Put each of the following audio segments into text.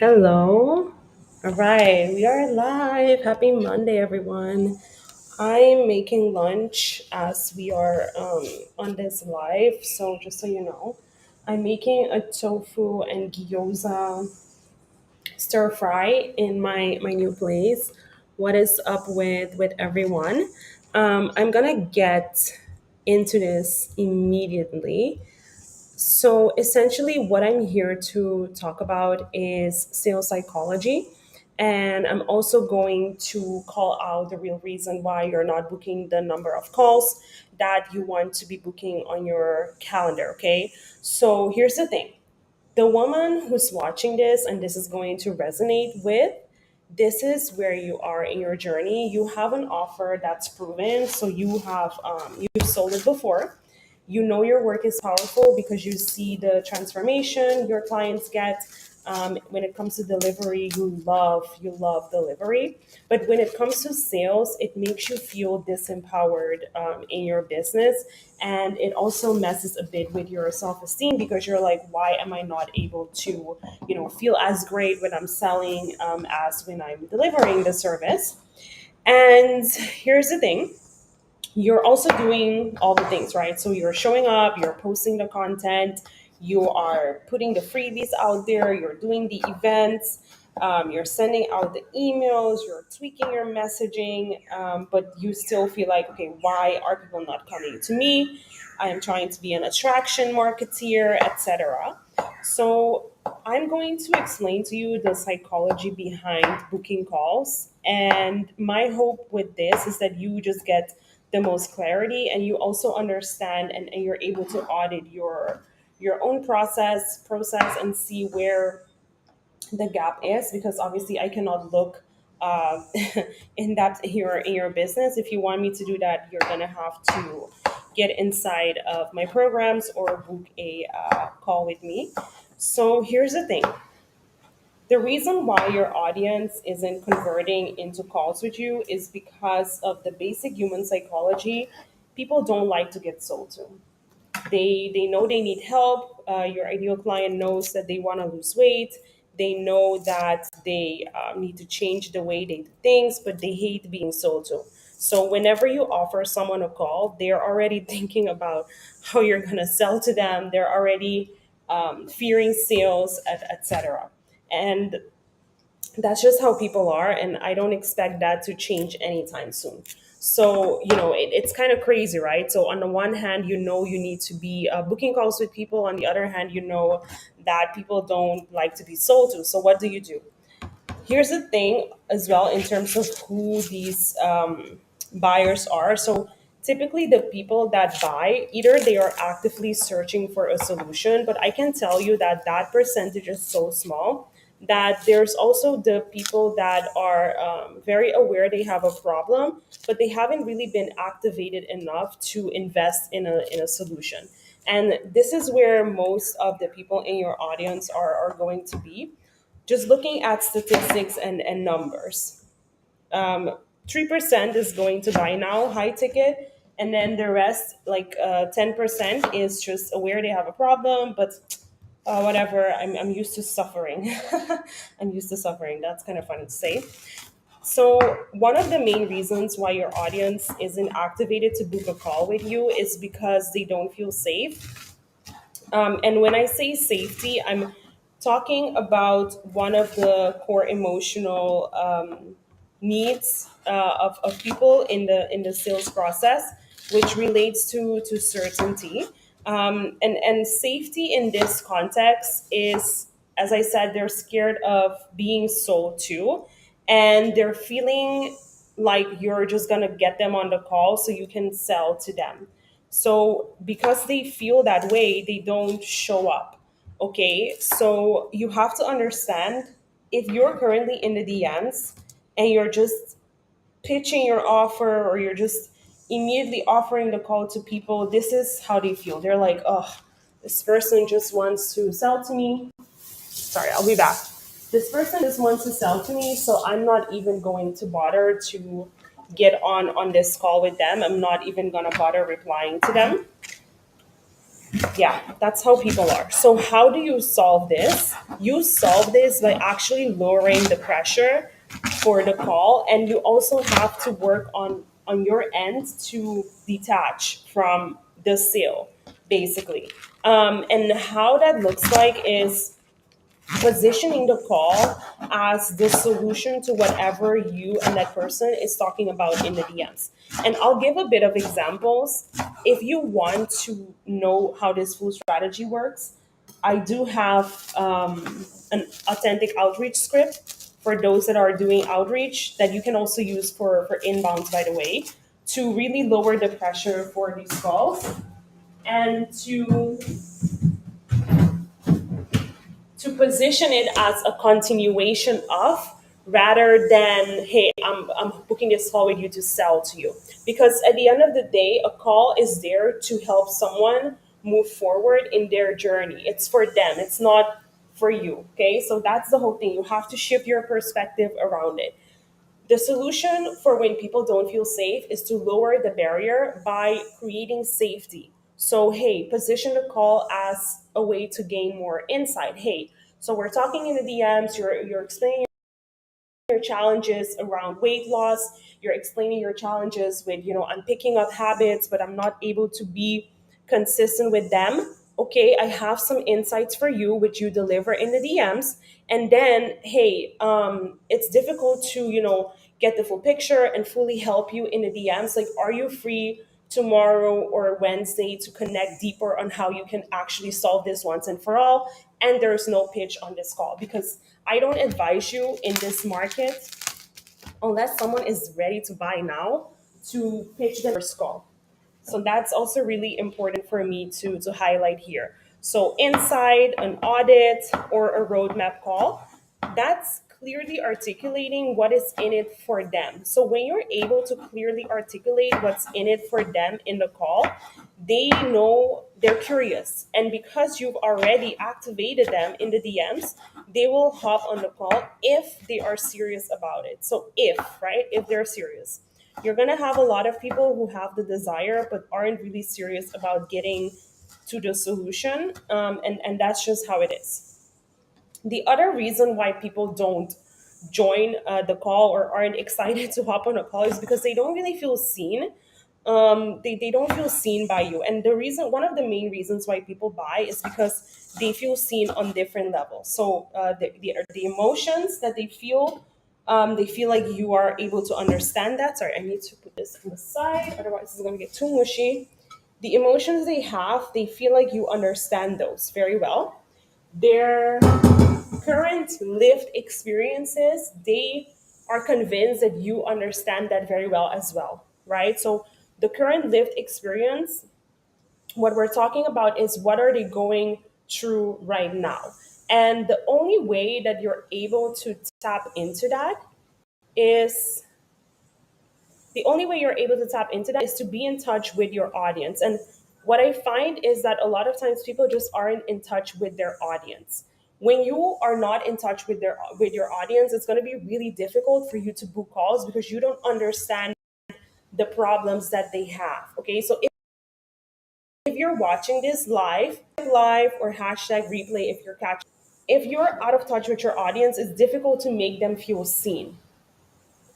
Hello. All right, we are live. Happy Monday, everyone. I'm making lunch as we are on this live. So, just so you know, I'm making a tofu and gyoza stir fry in my new place. What is up with everyone? I'm gonna get into this immediately. So essentially, what I'm here to talk about is sales psychology. And I'm also going to call out the real reason why you're not booking the number of calls that you want to be booking on your calendar. Okay. So here's the thing, the woman who's watching this and this is going to resonate with, this is where you are in your journey. You have an offer that's proven, so you've sold it before. You know your work is powerful because you see the transformation your clients get. When it comes to delivery, you love delivery, but when it comes to sales, it makes you feel disempowered in your business, and it also messes a bit with your self-esteem because you're like, why am I not able to feel as great when I'm selling as when I'm delivering the service. And here's the thing, you're also doing all the things, right? So you're showing up, you're posting the content, you are putting the freebies out there, you're doing the events, you're sending out the emails, you're tweaking your messaging, but you still feel like, okay, why are people not coming to me? I am trying to be an attraction marketeer, etc. So I'm going to explain to you the psychology behind booking calls. And my hope with this is that you just get the most clarity and you also understand, and you're able to audit your own process and see where the gap is, because obviously I cannot look uh, in depth in your business. If you want me to do that, you're gonna have to get inside of my programs or book a call with me. So here's the thing, the reason why your audience isn't converting into calls with you is because of the basic human psychology. People don't like to get sold to. They know they need help. Your ideal client knows that they want to lose weight. They know that they need to change the way they do things, but they hate being sold to. So whenever you offer someone a call, they're already thinking about how you're going to sell to them. They're already fearing sales, etc. And that's just how people are, and I don't expect that to change anytime soon. So it's kind of crazy, right? So on the one hand, you need to be booking calls with people. On the other hand, that people don't like to be sold to. So what do? Here's the thing as well, in terms of who these buyers are. So typically the people that buy, either they are actively searching for a solution, but I can tell you that that percentage is so small that there's also the people that are very aware they have a problem, but they haven't really been activated enough to invest in a solution. And this is where most of the people in your audience are going to be, just looking at statistics and numbers. 3% is going to buy now, high ticket, and then the rest, like 10%, is just aware they have a problem, but whatever. I'm used to suffering. I'm used to suffering. That's kind of funny to say. So one of the main reasons why your audience isn't activated to book a call with you is because they don't feel safe. And when I say safety, I'm talking about one of the core emotional needs of people in the sales process, which relates to certainty. And safety in this context is, as I said, they're scared of being sold to, and they're feeling like you're just gonna get them on the call so you can sell to them. So because they feel that way, they don't show up. Okay, so you have to understand, if you're currently in the DMs and you're just pitching your offer, or you're just immediately offering the call to people, this is how they feel. They're like, oh, this person just wants to sell to me. Sorry, I'll be back. This person just wants to sell to me, so I'm not even going to bother to get on this call with them. I'm not even gonna bother replying to them. Yeah, that's how people are. So how do you solve this? You solve this by actually lowering the pressure for the call, and you also have to work on your end to detach from the sale, basically. And how that looks like is positioning the call as the solution to whatever you and that person is talking about in the DMs. And I'll give a bit of examples. If you want to know how this full strategy works, I do have an authentic outreach script for those that are doing outreach that you can also use for inbounds, by the way, to really lower the pressure for these calls and to position it as a continuation of rather than hey I'm booking this call with you to sell to you, because at the end of the day a call is there to help someone move forward in their journey. It's for them, it's not for you. Okay, so that's the whole thing. You have to shift your perspective around it. The solution for when people don't feel safe is to lower the barrier by creating safety. So, hey, position the call as a way to gain more insight. Hey, so we're talking in the DMs, you're explaining your challenges around weight loss, you're explaining your challenges with, I'm picking up habits, but I'm not able to be consistent with them. Okay, I have some insights for you, which you deliver in the DMs. And then, hey, it's difficult to, get the full picture and fully help you in the DMs. Like, are you free tomorrow or Wednesday to connect deeper on how you can actually solve this once and for all? And there's no pitch on this call, because I don't advise you in this market, unless someone is ready to buy now, to pitch them first call. So that's also really important for me to highlight here. So inside an audit or a roadmap call, that's clearly articulating what is in it for them. So when you're able to clearly articulate what's in it for them in the call, they know, they're curious. And because you've already activated them in the DMs, they will hop on the call if they are serious about it. So if, right, if they're serious, you're going to have a lot of people who have the desire but aren't really serious about getting to the solution. And that's just how it is. The other reason why people don't join the call or aren't excited to hop on a call is because they don't really feel seen. They don't feel seen by you. And the reason, one of the main reasons why people buy is because they feel seen on different levels. So the emotions that they feel like you are able to understand that. Sorry, I need to put this on the side, otherwise it's going to get too mushy. The emotions they have, they feel like you understand those very well. Their current lived experiences, they are convinced that you understand that very well as well, right? So the current lived experience, what we're talking about is what are they going through right now. And the only way that you're able to tap into that is the only way you're able to tap into that is to be in touch with your audience. And what I find is that a lot of times people just aren't in touch with their audience. When you are not in touch with your audience, it's going to be really difficult for you to book calls because you don't understand the problems that they have. Okay, so if you're watching this live or hashtag replay, if you're out of touch with your audience, it's difficult to make them feel seen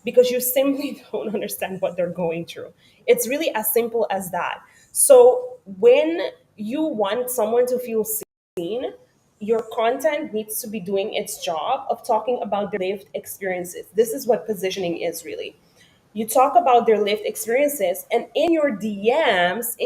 because you simply don't understand what they're going through. It's really as simple as that. So when you want someone to feel seen, your content needs to be doing its job of talking about their lived experiences. This is what positioning is really. You talk about their lived experiences, and in your DMs,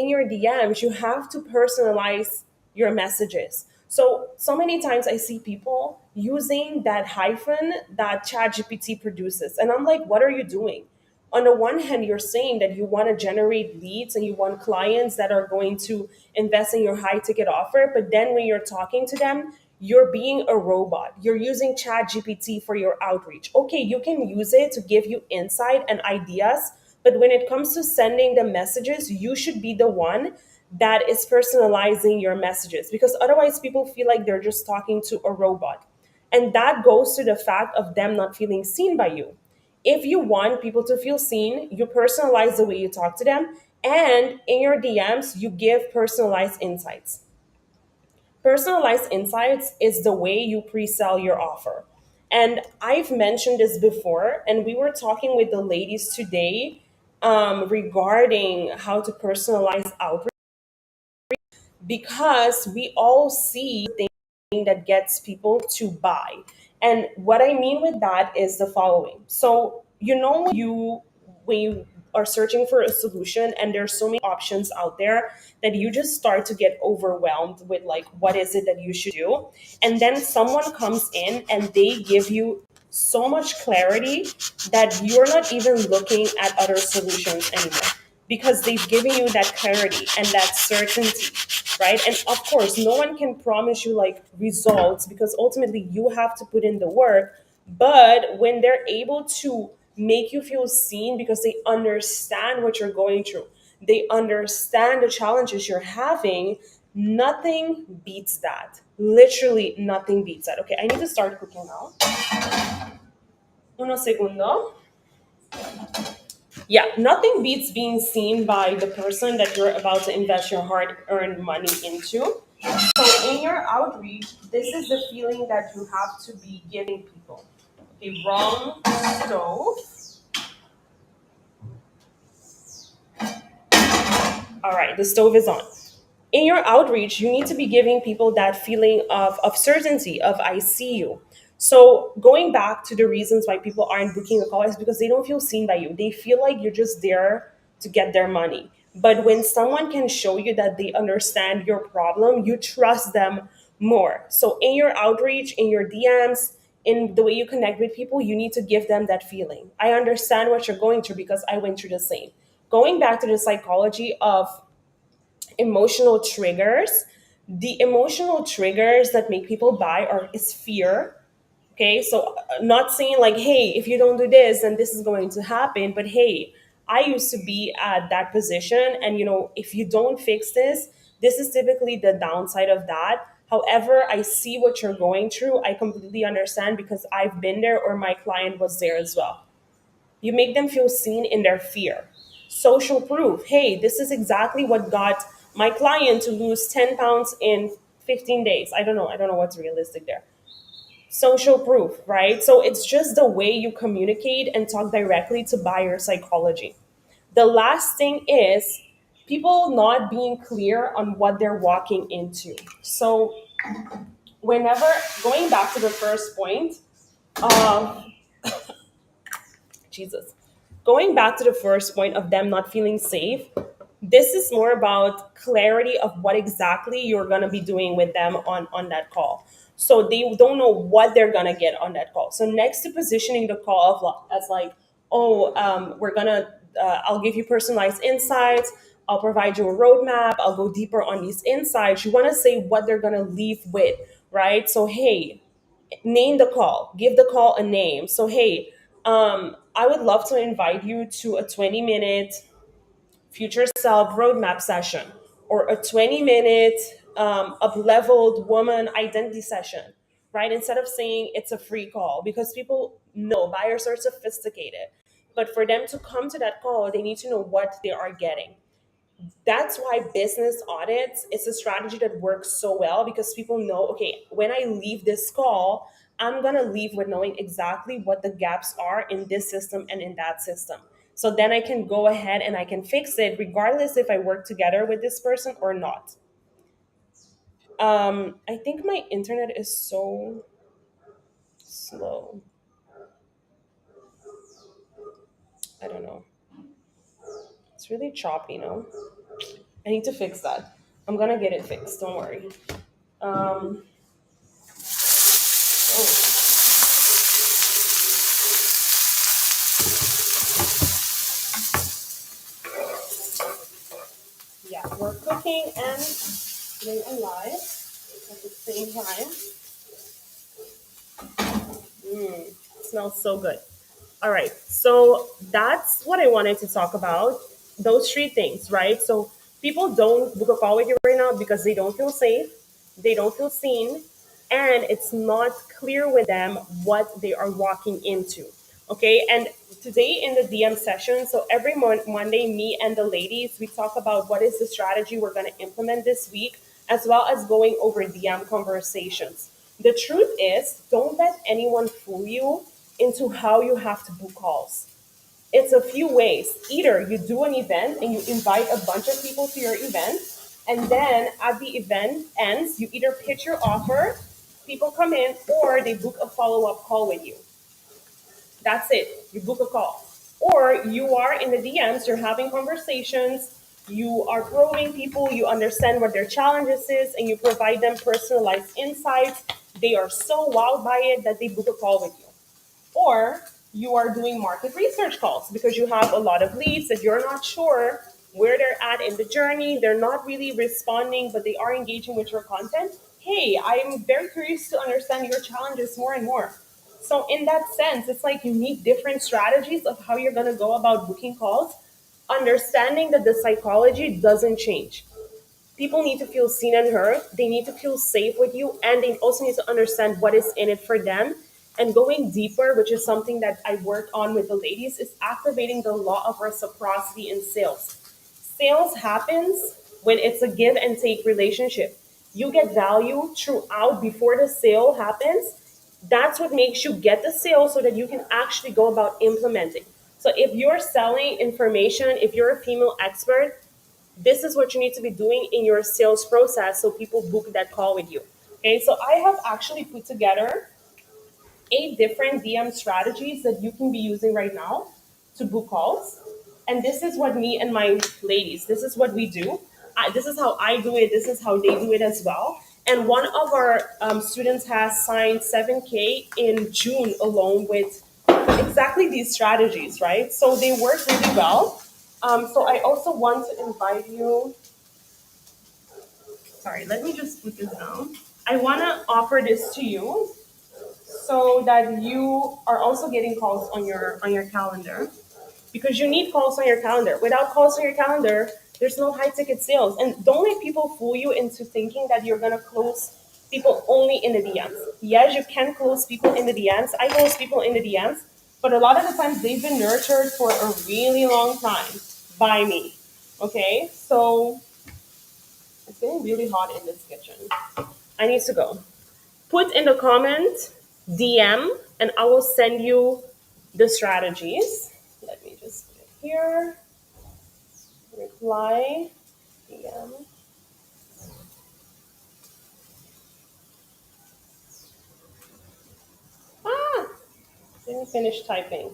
you have to personalize your messages. So many times I see people using that hyphen that ChatGPT produces, and I'm like, what are you doing? On the one hand, you're saying that you want to generate leads and you want clients that are going to invest in your high ticket offer, but then when you're talking to them, you're being a robot. You're using Chat GPT for your outreach. Okay, you can use it to give you insight and ideas, but when it comes to sending the messages, you should be the one that is personalizing your messages, because otherwise people feel like they're just talking to a robot. And that goes to the fact of them not feeling seen by you. If you want people to feel seen, you personalize the way you talk to them, And in your DMs, you give personalized insights. Personalized insights is the way you pre-sell your offer. And I've mentioned this before, and we were talking with the ladies today regarding how to personalize outreach, because we all see the thing that gets people to buy. And what I mean with that is the following. So, when you are searching for a solution and there's so many options out there that you just start to get overwhelmed with like what is it that you should do. And then someone comes in and they give you so much clarity that you're not even looking at other solutions anymore, because they've given you that clarity and that certainty, right? And of course, no one can promise you like results, because ultimately you have to put in the work. But when they're able to make you feel seen because they understand what you're going through, they understand the challenges you're having, nothing beats that. Literally, nothing beats that. Okay, I need to start cooking now. Uno segundo. Yeah, nothing beats being seen by the person that you're about to invest your hard earned money into. So, in your outreach, this is the feeling that you have to be giving people. Okay, wrong stove. All right, the stove is on. In your outreach, you need to be giving people that feeling of certainty, of I see you. So going back to the reasons why people aren't booking a call is because they don't feel seen by you. They feel like you're just there to get their money. But when someone can show you that they understand your problem, you trust them more. So in your outreach, in your DMs, in the way you connect with people, you need to give them that feeling. I understand what you're going through because I went through the same. Going back to the psychology of emotional triggers, the emotional triggers that make people buy are is fear. Okay, so not saying like, hey, if you don't do this then this is going to happen, but hey, I used to be at that position, and if you don't fix this, this is typically the downside of that. However, I see what you're going through, I completely understand because I've been there, or my client was there as well. You make them feel seen in their fear. Social proof. Hey, this is exactly what got my client to lose 10 pounds in 15 days. I don't know. I don't know what's realistic there. Social proof, right? So it's just the way you communicate and talk directly to buyer psychology. The last thing is people not being clear on what they're walking into. So, whenever going back to the first point, um, Jesus. Going back to the first point of them not feeling safe, this is more about clarity of what exactly you're going to be doing with them on that call. So they don't know what they're going to get on that call. So next to positioning the call as like, oh, I'll give you personalized insights. I'll provide you a roadmap. I'll go deeper on these insights. You want to say what they're going to leave with, right? So, hey, name the call, give the call a name. So hey, I would love to invite you to a 20-minute future self roadmap session, or a 20-minute up leveled woman identity session, right? Instead of saying it's a free call, because people know buyers are sophisticated, but for them to come to that call they need to know what they are getting. That's why business audits is a strategy that works so well, because people know, okay, when I leave this call, I'm going to leave with knowing exactly what the gaps are in this system and in that system. So then I can go ahead and I can fix it regardless if I work together with this person or not. I think my internet is so slow. I don't know. It's really choppy, no? I need to fix that. I'm going to get it fixed. Don't worry. Um, oh, yeah, we're cooking and staying alive at the same time. It smells so good. All right, so that's what I wanted to talk about. Those three things, right? So people don't book a call with you right now because they don't feel safe, they don't feel seen, and it's not clear with them what they are walking into. Okay, and today in the DM session, so every Monday, me and the ladies, we talk about what is the strategy we're going to implement this week, as well as going over DM conversations. The truth is, don't let anyone fool you into how you have to book calls. It's a few ways. Either you do an event and you invite a bunch of people to your event, and then at the event ends, you either pitch your offer, people come in, or they book a follow up call with you. That's it. You book a call. Or you are in the DMs, you're having conversations, you are probing people, you understand what their challenges is, and you provide them personalized insights. They are so wowed by it that they book a call with you. Or you are doing market research calls because you have a lot of leads that you're not sure where they're at in the journey. They're not really responding, but they are engaging with your content. Hey, I'm very curious to understand your challenges more and more. So, in that sense, it's like you need different strategies of how you're going to go about booking calls, understanding that the psychology doesn't change. People need to feel seen and heard. They need to feel safe with you, and they also need to understand what is in it for them. And going deeper, which is something that I worked on with the ladies, is activating the law of reciprocity in sales. Sales happens when it's a give and take relationship. You get value throughout before the sale happens. That's what makes you get the sale so that you can actually go about implementing. So if you're selling information, if you're a female expert, this is what you need to be doing in your sales process so people book that call with you. Okay, so I have actually put together 8 different DM strategies that you can be using right now to book calls. And this is what me and my ladies, this is what we do. This is how I do it. This is how they do it as well. And one of our students has signed 7K in June alone with exactly these strategies, right? So they work really well. So I also want to invite you. Sorry, let me just put this down. I want to offer this to you so that you are also getting calls on your calendar because you need calls on your calendar. Without calls on your calendar, there's no high ticket sales. And don't let people fool you into thinking that you're gonna close people only in the DMs. Yes, you can close people in the DMs. I close people in the DMs, but a lot of the times they've been nurtured for a really long time by me. Okay, so it's getting really hot in this kitchen. I need to go. Put in the comment DM and I will send you the strategies. Let me just put it here. Reply DM. Ah, didn't finish typing.